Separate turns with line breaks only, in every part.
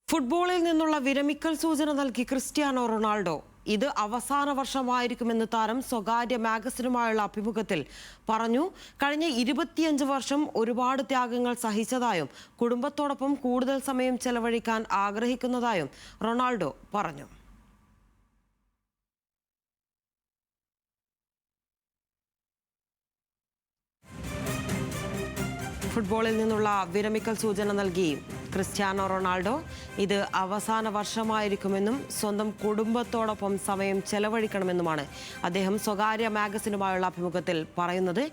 ഫുട്ബോളിൽ നിന്നുള്ള വിരമിക്കൽ സൂചന നൽകി ക്രിസ്ത്യാനോ റൊണാൾഡോ. ഇത് അവസാന വർഷമായിരിക്കുമെന്ന് താരം സ്വകാര്യ മാഗസിനുമായുള്ള അഭിമുഖത്തിൽ പറഞ്ഞു. കഴിഞ്ഞ 25 വർഷം ഒരുപാട് ത്യാഗങ്ങൾ സഹിച്ചതായും കുടുംബത്തോടൊപ്പം കൂടുതൽ സമയം ചെലവഴിക്കാൻ ആഗ്രഹിക്കുന്നതായും റൊണാൾഡോ പറഞ്ഞു. ഫുട്ബോളിൽ നിന്നുള്ള വിരമിക്കൽ സൂചന നൽകി ക്രിസ്ത്യാനോ റൊണാൾഡോ. ഇത് അവസാന വർഷമായിരിക്കുമെന്നും സ്വന്തം കുടുംബത്തോടൊപ്പം സമയം ചെലവഴിക്കണമെന്നുമാണ് അദ്ദേഹം സ്വകാര്യ മാഗസിനുമായുള്ള അഭിമുഖത്തിൽ പറയുന്നത്.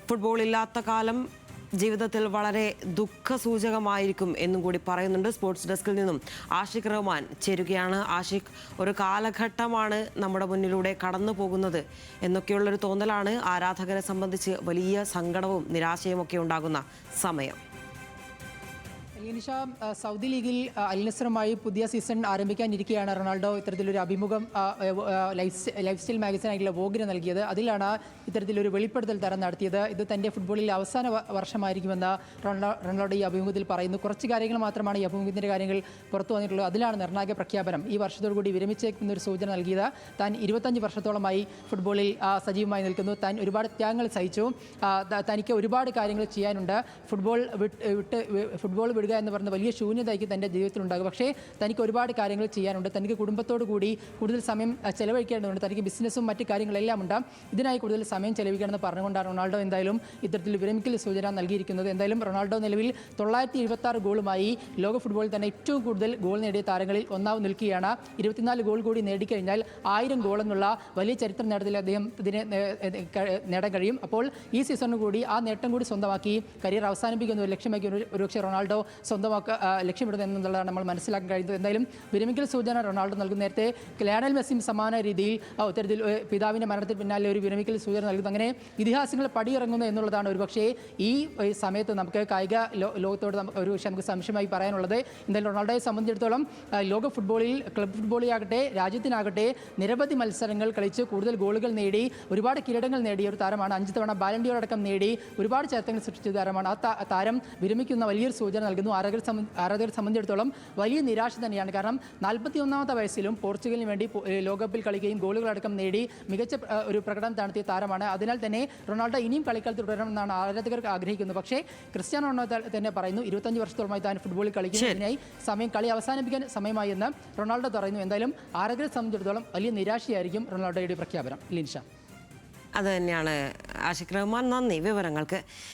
ഫുട്ബോൾ ഇല്ലാത്ത കാലം ജീവിതത്തിൽ വളരെ ദുഃഖസൂചകമായിരിക്കും എന്നും കൂടി പറയുന്നുണ്ട്. സ്പോർട്സ് ഡെസ്കിൽ നിന്നും ആഷിഖ് റഹ്മാൻ ചേരുകയാണ്. ആഷിഖ്, ഒരു കാലഘട്ടമാണ് നമ്മുടെ മുന്നിലൂടെ കടന്നു പോകുന്നത് എന്നൊക്കെയുള്ളൊരു തോന്നലാണ് ആരാധകരെ സംബന്ധിച്ച് വലിയ സങ്കടവും നിരാശയും ഒക്കെ ഉണ്ടാകുന്ന സമയം.
ലിനിഷ, സൗദി ലീഗിൽ അൽ നസറുമായി പുതിയ സീസൺ ആരംഭിക്കാനിരിക്കുകയാണ് റൊണാൾഡോ ഇത്തരത്തിലൊരു അഭിമുഖം ലൈഫ് സ്റ്റൈൽ മാഗസിനായിട്ടുള്ള വോഗിന് നൽകിയത്. അതിലാണ് ഇത്തരത്തിലൊരു വെളിപ്പെടുത്തൽ താരം നടത്തിയത്. ഇത് തൻ്റെ ഫുട്ബോളിൽ അവസാന വർഷമായിരിക്കുമെന്ന് റൊണാൾഡോ ഈ അഭിമുഖത്തിൽ പറയുന്നു. കുറച്ച് കാര്യങ്ങൾ മാത്രമാണ് ഈ അഭിമുഖത്തിൻ്റെ കാര്യങ്ങൾ പുറത്തു വന്നിട്ടുള്ളത്. അതിലാണ് നിർണായക പ്രഖ്യാപനം. ഈ വർഷത്തോടുകൂടി വിരമിച്ചേക്കുന്നൊരു സൂചന നൽകിയത്. താൻ 25 വർഷത്തോളമായി ഫുട്ബോളിൽ സജീവമായി നിൽക്കുന്നു. താൻ ഒരുപാട് ത്യാഗങ്ങൾ സഹിച്ചു. തനിക്ക് ഒരുപാട് കാര്യങ്ങൾ ചെയ്യാനുണ്ട്. ഫുട്ബോൾ വിടുക എന്ന് പറഞ്ഞ വലിയ ശൂന്യതയ്ക്ക് തൻ്റെ ജീവിതത്തിലുണ്ടാകും. പക്ഷേ തനിക്ക് ഒരുപാട് കാര്യങ്ങൾ ചെയ്യാനുണ്ട്. തനിക്ക് കുടുംബത്തോടു കൂടി കൂടുതൽ സമയം ചെലവഴിക്കേണ്ടതുണ്ട്. തനിക്ക് ബിസിനസ്സും മറ്റു കാര്യങ്ങളെല്ലാം ഉണ്ട്. ഇതിനായി കൂടുതൽ സമയം ചെലവഴിക്കണമെന്ന് പറഞ്ഞുകൊണ്ടാണ് റൊണാൾഡോ എന്തായാലും ഇത്തരത്തിൽ വിരമിക്കൽ സൂചന നൽകിയിരിക്കുന്നത്. എന്തായാലും റൊണാൾഡോ നിലവിൽ 976 ഗോളുമായി ലോക ഫുട്ബോളിൽ തന്നെ ഏറ്റവും കൂടുതൽ ഗോൾ നേടിയ താരങ്ങളിൽ ഒന്നാമത് നിൽക്കുകയാണ്. 24 ഗോൾ കൂടി നേടിക്കഴിഞ്ഞാൽ 1000 ഗോൾ എന്നുള്ള വലിയ ചരിത്ര നേട്ടത്തിൽ അദ്ദേഹം ഇതിനെ നേടാൻ കഴിയും. അപ്പോൾ ഈ സീസണിന് കൂടി ആ നേട്ടം കൂടി സ്വന്തമാക്കി കരിയർ അവസാനിപ്പിക്കുന്ന ഒരു ലക്ഷ്യമാക്കി ഒരുപക്ഷെ റൊണാൾഡോ ലക്ഷ്യമിടുന്നത് എന്നുള്ളതാണ് നമ്മൾ മനസ്സിലാക്കാൻ കഴിയുന്നത്. എന്തായാലും വിരമിക്കൽ സൂചന റൊണാൾഡോ നൽകുന്ന നേരത്തെ ലയണൽ മെസ്സിയും സമാന രീതിയിൽ ഇത്തരത്തിൽ പിതാവിൻ്റെ മരണത്തിന് പിന്നാലെ ഒരു വിരമിക്കൽ സൂചന നൽകുന്നു. അങ്ങനെ ഇതിഹാസങ്ങൾ പടിയിറങ്ങുന്നു എന്നുള്ളതാണ് ഒരുപക്ഷേ ഈ സമയത്ത് നമുക്ക് കായിക ലോകത്തോട് ഒരുപക്ഷെ നമുക്ക് സംശയമായി പറയാനുള്ളത്. എന്തായാലും റൊണാൾഡോയെ സംബന്ധിച്ചിടത്തോളം ലോക ഫുട്ബോളിൽ ക്ലബ് ഫുട്ബോളിലാകട്ടെ രാജ്യത്തിനാകട്ടെ നിരവധി മത്സരങ്ങൾ കളിച്ച് കൂടുതൽ ഗോളുകൾ നേടി ഒരുപാട് കിരീടങ്ങൾ നേടിയ ഒരു താരമാണ്. 5 തവണ ബാലൻ ഡി ഓർ അടക്കം നേടി ഒരുപാട് ചരിത്രങ്ങൾ സൃഷ്ടിച്ച താരമാണ്. ആ താരം വിരമിക്കുന്ന വലിയൊരു സൂചന നൽകുന്നു. ആരാധകരെ സംബന്ധിച്ചിടത്തോളം വലിയ നിരാശ തന്നെയാണ്. കാരണം 41ാമത്തെ വയസ്സിലും പോർച്ചുഗലിന് വേണ്ടി ലോകകപ്പിൽ കളിക്കുകയും ഗോളുകളടക്കം നേടി മികച്ച ഒരു പ്രകടനം നടത്തിയ താരമാണ്. അതിനാൽ തന്നെ റൊണാൾഡോ ഇനിയും കളിക്കളത്തിൽ തുടരണമെന്നാണ് ആരാധകർക്ക് ആഗ്രഹിക്കുന്നത്. പക്ഷേ ക്രിസ്ത്യാനോ റൊണാൾഡോ തന്നെ പറയുന്നു 25 വർഷത്തോളമായി താൻ ഫുട്ബോളിൽ കളിക്കുന്നതിനായി കളി അവസാനിപ്പിക്കാൻ സമയമായി എന്ന് റൊണാൾഡോ പറയുന്നു. എന്തായാലും ആരാധകരെ സംബന്ധിച്ചിടത്തോളം വലിയ നിരാശയായിരിക്കും റൊണാൾഡോയുടെ പ്രഖ്യാപനം. ലിൻഷ,
അത് തന്നെയാണ് ആഷിഖ് റഹ്മാൻ. നന്ദി വിവരങ്ങൾക്ക്.